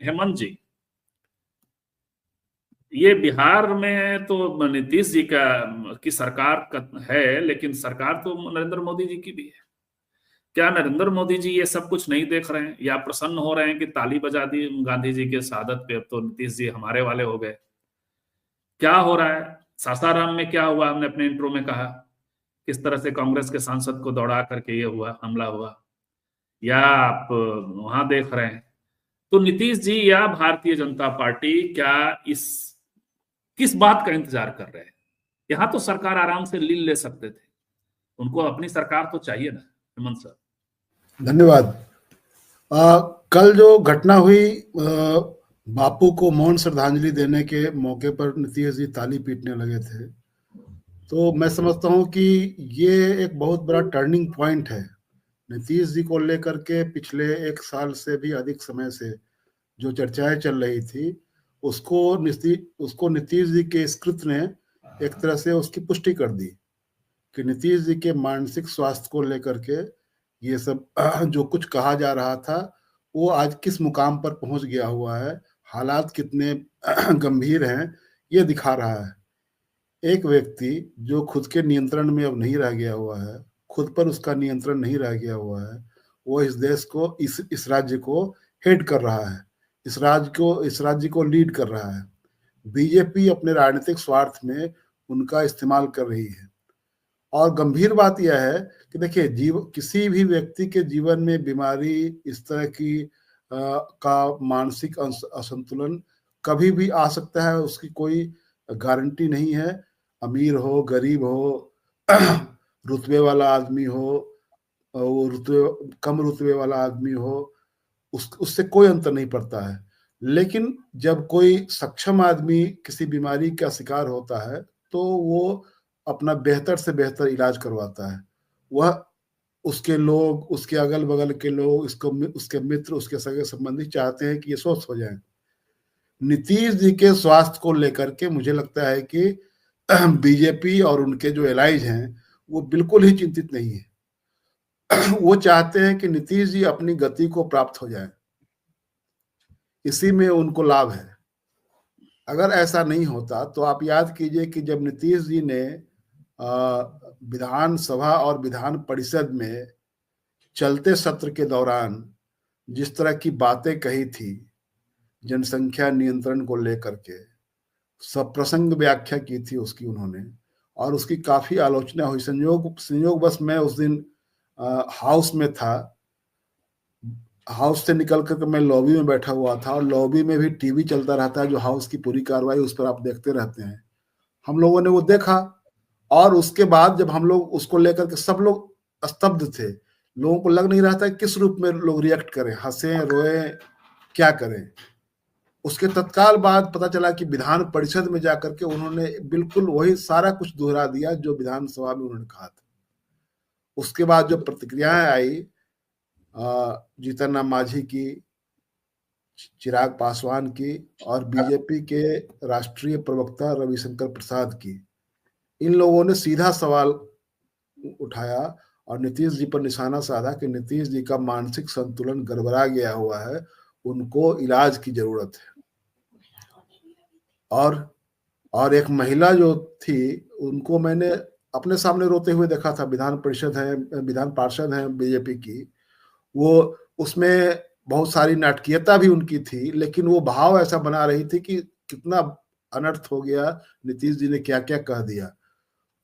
हेमंत जी, ये बिहार में तो नीतीश जी की सरकार है, लेकिन सरकार तो नरेंद्र मोदी जी की भी है। क्या नरेंद्र मोदी जी ये सब कुछ नहीं देख रहे हैं, या प्रसन्न हो रहे हैं कि ताली बजा दी गांधी जी के शहादत पे, अब तो नीतीश जी हमारे वाले हो गए? क्या हो रहा है? सासाराम में क्या हुआ, हमने अपने इंट्रो में कहा, किस तरह से कांग्रेस के सांसद को दौड़ा करके ये हुआ, हमला हुआ। या आप वहां देख रहे हैं, तो नीतीश जी या भारतीय जनता पार्टी क्या इस किस बात का इंतजार कर रहे हैं? यहाँ तो सरकार आराम से लील ले सकते थे, उनको अपनी सरकार तो चाहिए ना, हेमंत सर। धन्यवाद। कल जो घटना हुई, बापू को मौन श्रद्धांजलि देने के मौके पर नीतीश जी ताली पीटने लगे थे, तो मैं समझता हूं कि ये एक बहुत बड़ा टर्निंग पॉइंट है। नीतीश जी को लेकर के पिछले 1 साल से भी अधिक समय से जो चर्चाएं चल रही थी, उसको नीतीश जी के स्क्रिप्ट ने एक तरह से उसकी पुष्टि कर दी कि नीतीश जी के मानसिक स्वास्थ्य को लेकर के ये सब जो कुछ कहा जा रहा था, वो आज किस मुकाम पर पहुंच गया हुआ है, हालात कितने गंभीर हैं, ये दिखा रहा है। एक व्यक्ति जो खुद के नियंत्रण में अब नहीं रह गया हुआ है, खुद पर उसका नियंत्रण नहीं रह गया हुआ है, वो इस देश को, इस राज्य को हेड कर रहा है, इस राज्य को लीड कर रहा है। बीजेपी अपने राजनीतिक स्वार्थ में उनका इस्तेमाल कर रही है। और गंभीर बात यह है कि देखिए, किसी भी व्यक्ति के जीवन में बीमारी, इस तरह की का मानसिक असंतुलन कभी भी आ सकता है, उसकी कोई गारंटी नहीं है। अमीर हो, गरीब हो, रुतबे वाला आदमी हो, वो कम रुतबे वाला आदमी हो, उससे कोई अंतर नहीं पड़ता है। लेकिन जब कोई सक्षम आदमी किसी बीमारी का शिकार होता है, तो वो अपना बेहतर से बेहतर इलाज करवाता है। वह, उसके लोग, उसके अगल बगल के लोग, उसके मित्र, उसके सगे संबंधी चाहते हैं कि ये स्वस्थ हो जाए। नीतीश जी के स्वास्थ्य को लेकर के मुझे लगता है कि बीजेपी और उनके जो एलाइज हैं, वो बिल्कुल ही चिंतित नहीं है। वो चाहते हैं कि नीतीश जी अपनी गति को प्राप्त हो जाए, इसी में उनको लाभ है। अगर ऐसा नहीं होता तो आप याद कीजिए कि जब नीतीश जी ने विधानसभा और विधान परिषद में चलते सत्र के दौरान जिस तरह की बातें कही थी जनसंख्या नियंत्रण को लेकर के, सब प्रसंग व्याख्या की थी उसकी उन्होंने, और उसकी काफी आलोचना हुई। संयोग बस मैं उस दिन हाउस में था, हाउस से निकल कर मैं लॉबी में बैठा हुआ था, और लॉबी में भी टीवी चलता रहता है, जो हाउस की पूरी कार्रवाई उस पर आप देखते रहते हैं। हम लोगों ने वो देखा, और उसके बाद जब हम लोग उसको लेकर के सब लोग स्तब्ध थे, लोगों को लग नहीं रहा था किस रूप में लोग रिएक्ट करें, हंसे, रोए, क्या करें। उसके तत्काल बाद पता चला कि विधान परिषद में जाकर के उन्होंने बिल्कुल वही सारा कुछ दोहरा दिया जो विधानसभा में उन्होंने कहा था। उसके बाद जो प्रतिक्रियाएं आई जीतन राम मांझी की, चिराग पासवान की, और बीजेपी के राष्ट्रीय प्रवक्ता रविशंकर प्रसाद की, इन लोगों ने सीधा सवाल उठाया और नीतीश जी पर निशाना साधा कि नीतीश जी का मानसिक संतुलन गड़बड़ा गया हुआ है, उनको इलाज की जरूरत है। और एक महिला जो थी, उनको मैंने अपने सामने रोते हुए देखा था। विधान पार्षद है बीजेपी की, वो, उसमें बहुत सारी नाटकीयता भी उनकी थी, लेकिन वो भाव ऐसा बना रही थी कि कितना अनर्थ हो गया, नीतीश जी ने क्या क्या कह दिया।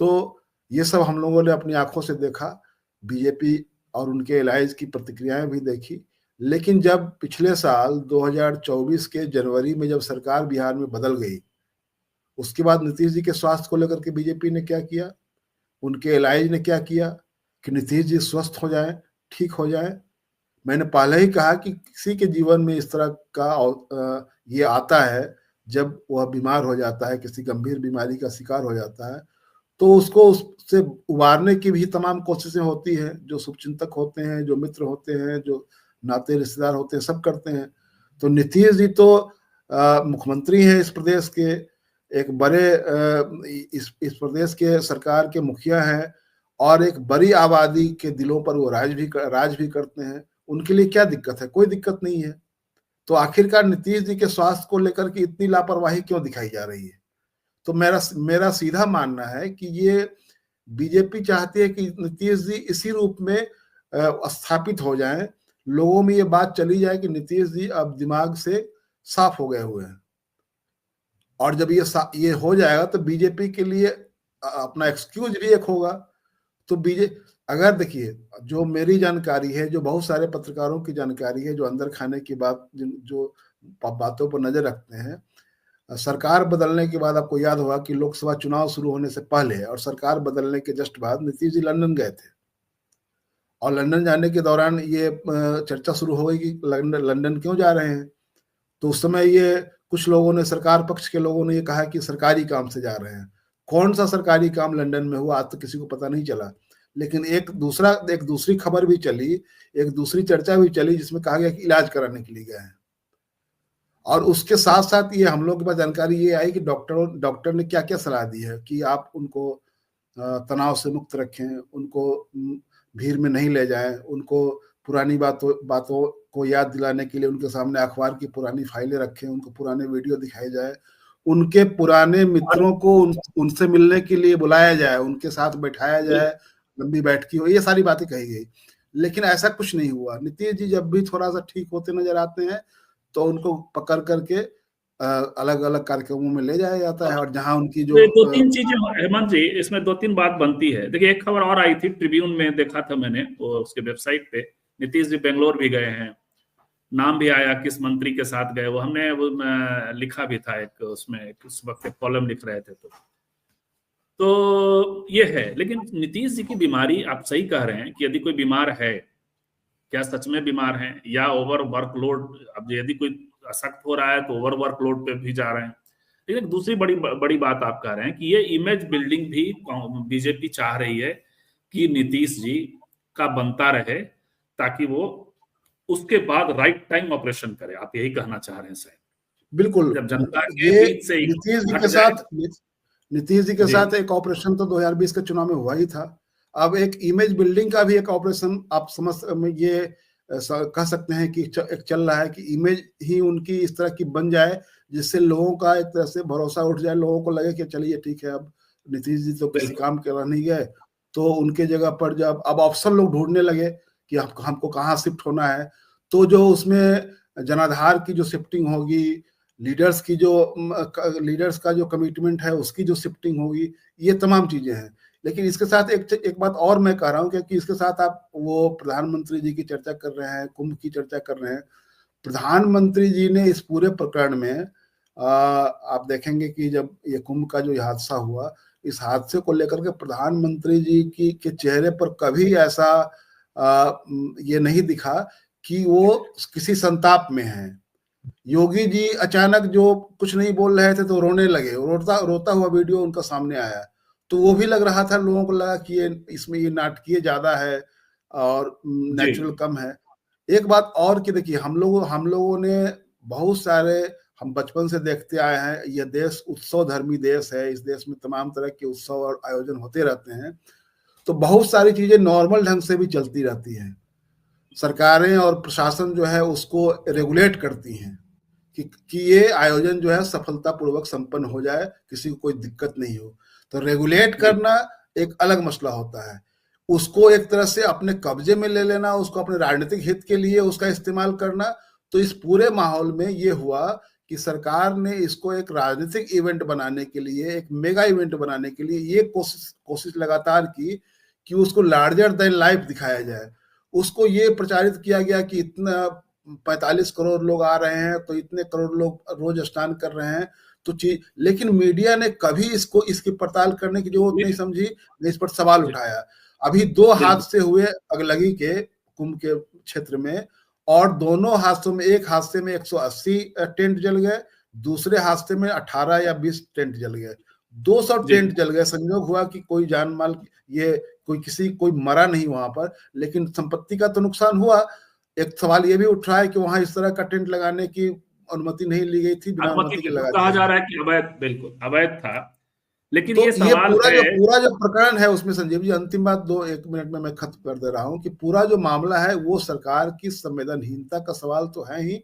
तो ये सब हम लोगों ने अपनी आंखों से देखा, बीजेपी और उनके एलाइज की प्रतिक्रियाएं भी देखी। लेकिन जब पिछले साल 2024 के जनवरी में जब सरकार बिहार में बदल गई, उसके बाद नीतीश जी के स्वास्थ्य को लेकर के बीजेपी ने क्या किया, उनके एलाइज ने क्या किया कि नीतीश जी स्वस्थ हो जाए, ठीक हो जाए। मैंने पहले ही कहा कि किसी के जीवन में इस तरह का ये आता है, जब वह बीमार हो जाता है, किसी गंभीर बीमारी का शिकार हो जाता है, तो उसको उससे उबारने की भी तमाम कोशिशें होती हैं। जो शुभचिंतक होते हैं, जो मित्र होते हैं, जो नाते रिश्तेदार होते हैं, सब करते हैं। तो नीतीश जी तो मुख्यमंत्री हैं इस प्रदेश के, एक बड़े इस प्रदेश के सरकार के मुखिया हैं, और एक बड़ी आबादी के दिलों पर वो राज भी करते हैं। उनके लिए क्या दिक्कत है? कोई दिक्कत नहीं है। तो आखिरकार नीतीश जी के स्वास्थ्य को लेकर के इतनी लापरवाही क्यों दिखाई जा रही है? तो मेरा सीधा मानना है कि ये बीजेपी चाहती है कि नीतीश जी इसी रूप में स्थापित हो जाएं, लोगों में ये बात चली जाए कि नीतीश जी अब दिमाग से साफ हो गए हुए हैं। और जब ये हो जाएगा तो बीजेपी के लिए अपना एक्सक्यूज भी एक होगा। तो अगर देखिए, जो मेरी जानकारी है, जो बहुत सारे पत्रकारों की जानकारी है, जो अंदर खाने की बात, जो बातों पर नजर रखते हैं, सरकार बदलने के बाद आपको याद होगा कि लोकसभा चुनाव शुरू होने से पहले और सरकार बदलने के जस्ट बाद नीतीश जी लंदन गए थे। और लंदन जाने के दौरान ये चर्चा शुरू हो गई कि लंदन क्यों जा रहे हैं। तो उस समय ये कुछ लोगों ने, सरकार पक्ष के लोगों ने ये कहा कि सरकारी काम से जा रहे हैं। कौन सा सरकारी काम लंदन में हुआ आज तो किसी को पता नहीं चला। लेकिन एक दूसरी खबर भी चली, एक दूसरी चर्चा भी चली, जिसमें कहा गया कि इलाज कराने के लिए गए हैं। और उसके साथ साथ ये हम लोग के पास जानकारी ये आई कि डॉक्टर ने क्या क्या सलाह दी है कि आप उनको तनाव से मुक्त रखें, उनको भीड़ में नहीं ले जाएं, उनको पुरानी बातों को याद दिलाने के लिए उनके सामने अखबार की पुरानी फाइलें रखें, उनको पुराने वीडियो दिखाए जाए, उनके पुराने मित्रों को उनसे मिलने के लिए बुलाया जाए, उनके साथ बैठाया जाए, लंबी बैठकी हो, ये सारी बातें कही गई। लेकिन ऐसा कुछ नहीं हुआ। नीतीश जी जब भी थोड़ा सा ठीक होते नजर आते हैं तो उनको पकड़ करके अलग अलग कार्यक्रमों में ले जाया जाता है। और जहां उनकी जो दो तीन चीजें हेमंत जी, इसमें दो तीन बात बनती है। देखिए, एक खबर और आई थी, ट्रिब्यून में देखा था मैंने, वो उसके वेबसाइट पे, नीतीश जी बेंगलोर भी गए हैं, नाम भी आया किस मंत्री के साथ गए, वो हमने वो लिखा भी था एक उसमें, उस वक्त एक कॉलम लिख रहे थे। तो ये है। लेकिन नीतीश जी की बीमारी, आप सही कह रहे हैं कि यदि कोई बीमार है, क्या सच में बीमार है या ओवर वर्कलोड, अब यदि कोई अशक्त हो रहा है तो ओवर वर्कलोड पे भी जा रहे हैं। लेकिन दूसरी बड़ी बड़ी बात आप कह रहे हैं कि ये इमेज बिल्डिंग भी बीजेपी चाह रही है कि नीतीश जी का बनता रहे, ताकि वो उसके बाद राइट टाइम ऑपरेशन करे। आप यही कहना चाह रहे हैं सर? बिल्कुल। जब जनता के ये बीच से नीतीश जी हट के जाए। साथ नीतीश जी के साथ एक ऑपरेशन तो 2020 के चुनाव में हुआ ही था। अब एक इमेज बिल्डिंग का भी एक ऑपरेशन आप ये कह सकते हैं कि एक चल रहा है कि इमेज ही उनकी इस तरह की बन जाए जिससे लोगों का एक तरह से भरोसा उठ जाए, लोगों को लगे कि चलिए ठीक है, अब नीतीश जी तो किसी काम के रह नहीं गए, तो उनके जगह पर जब अब ऑप्शन लोग ढूंढने लगे कि हमको कहाँ शिफ्ट होना है, तो जो उसमें जनाधार की जो शिफ्टिंग होगी, लीडर्स का जो कमिटमेंट है उसकी जो शिफ्टिंग होगी, ये तमाम चीजें हैं। लेकिन इसके साथ एक बात और मैं कह रहा हूँ, क्योंकि इसके साथ आप वो प्रधानमंत्री जी की चर्चा कर रहे हैं, कुंभ की चर्चा कर रहे हैं। प्रधानमंत्री जी ने इस पूरे प्रकरण में आप देखेंगे कि जब ये कुंभ का जो हादसा हुआ, इस हादसे को लेकर के प्रधानमंत्री जी के चेहरे पर कभी ऐसा ये नहीं दिखा कि वो किसी संताप में हैं। योगी जी अचानक जो कुछ नहीं बोल रहे थे तो रोने लगे, रोता हुआ वीडियो उनका सामने आया, तो वो भी लग रहा था, लोगों को लगा कि इसमें ये नाटकीय ज्यादा है और नेचुरल कम है। एक बात और कि देखिए, हम लोगों ने बहुत सारे, हम बचपन से देखते आए हैं, यह देश उत्सव धर्मी देश है, इस देश में तमाम तरह के उत्सव और आयोजन होते रहते हैं, तो बहुत सारी चीजें नॉर्मल ढंग से भी चलती रहती हैं। सरकारें और प्रशासन जो है उसको रेगुलेट करती हैं कि ये आयोजन जो है सफलतापूर्वक संपन्न हो जाए, किसी को कोई दिक्कत नहीं हो। तो रेगुलेट करना एक अलग मसला होता है, उसको एक तरह से अपने कब्जे में ले लेना, उसको अपने राजनीतिक हित के लिए उसका इस्तेमाल करना। तो इस पूरे माहौल में ये हुआ कि सरकार ने इसको एक राजनीतिक इवेंट बनाने के लिए, एक मेगा इवेंट बनाने के लिए ये कोशिश लगातार की कि उसको लार्जर देन लाइफ दिखाया जाए। उसको ये प्रचारित किया गया कि इतना 45 करोड़ लोग आ रहे हैं, तो इतने करोड़ लोग रोज स्नान कर रहे हैं, तो लेकिन मीडिया ने कभी इसकी पड़ताल करने की जरूरत नहीं समझी, इस पर सवाल उठाया। अभी 2 हादसे हुए अगलगी के कुंभ के क्षेत्र में, और दोनों हादसों में, एक हादसे में 180 टेंट जल गए, दूसरे हादसे में 18 या 20 टेंट जल गए, 200 टेंट जल गए। संयोग हुआ कि कोई जान माल, ये कोई मरा नहीं वहां पर, लेकिन संपत्ति का तो नुकसान हुआ। एक सवाल ये भी उठ रहा है कि वहां इस तरह का टेंट लगाने की अनुमति नहीं ली गई थी, बिना अनुमति के लगा कहा जा रहा है कि अवैध, बिल्कुल अवैध था। लेकिन तो ये सवाल पूरा जो प्रकरण है उसमें, संजीव जी अंतिम बात 1 मिनट में मैं खत्म कर दे रहा हूं, कि पूरा जो मामला है वो सरकार की संवेदनहीनता का सवाल तो है ही,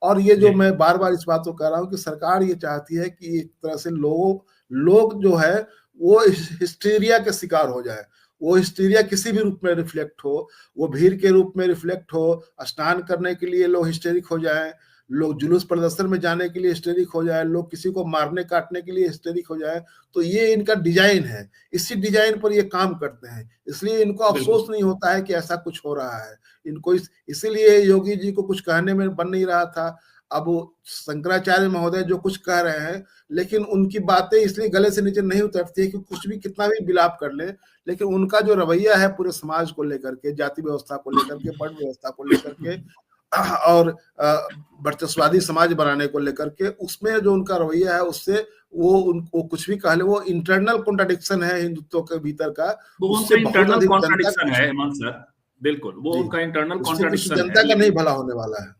और ये जो जी मैं बार बार इस बात को कह रहा हूं कि सरकार ये चाहती है कि एक तरह से लोग जो है वो हिस्टीरिया के शिकार हो जाए। वो हिस्टीरिया किसी भी रूप में रिफ्लेक्ट हो, वो भीड़ के रूप में रिफ्लेक्ट हो, स्नान करने के लिए लोग हिस्टेरिक हो जाएं, लोग जुलूस प्रदर्शन में जाने के लिए हिस्टेरिक हो जाए, लोग किसी को मारने काटने के लिए हिस्टेरिक हो जाए। तो ये इनका डिजाइन है, इसी डिजाइन पर ये काम करते हैं, इसलिए इनको बिल्कुल अफसोस नहीं होता है कि ऐसा कुछ हो रहा है। इनको इसीलिए योगी जी को कुछ कहने में बन नहीं रहा था। अब शंकराचार्य महोदय जो कुछ कह रहे हैं, लेकिन उनकी बातें इसलिए गले से नीचे नहीं उतरती है कि कुछ भी कितना भी विलाप कर ले, लेकिन उनका जो रवैया है पूरे समाज को लेकर के, जाति व्यवस्था को लेकर के, वर्ण व्यवस्था को लेकर के और वर्चस्वादी समाज बनाने को लेकर के, उसमें जो उनका रवैया है उससे वो उनको कुछ भी कह ले, वो इंटरनल कॉन्ट्राडिक्शन है हिंदुत्व के भीतर का, वो उससे उनका बहुत इंटरनल अधिक जनता कॉन्ट्राडिक्शन है हेमंत सर, बिल्कुल वो जी उनका इंटरनल उससे कुछ कॉन्ट्राडिक्शन जनता है। का नहीं लेकिन भला होने वाला है।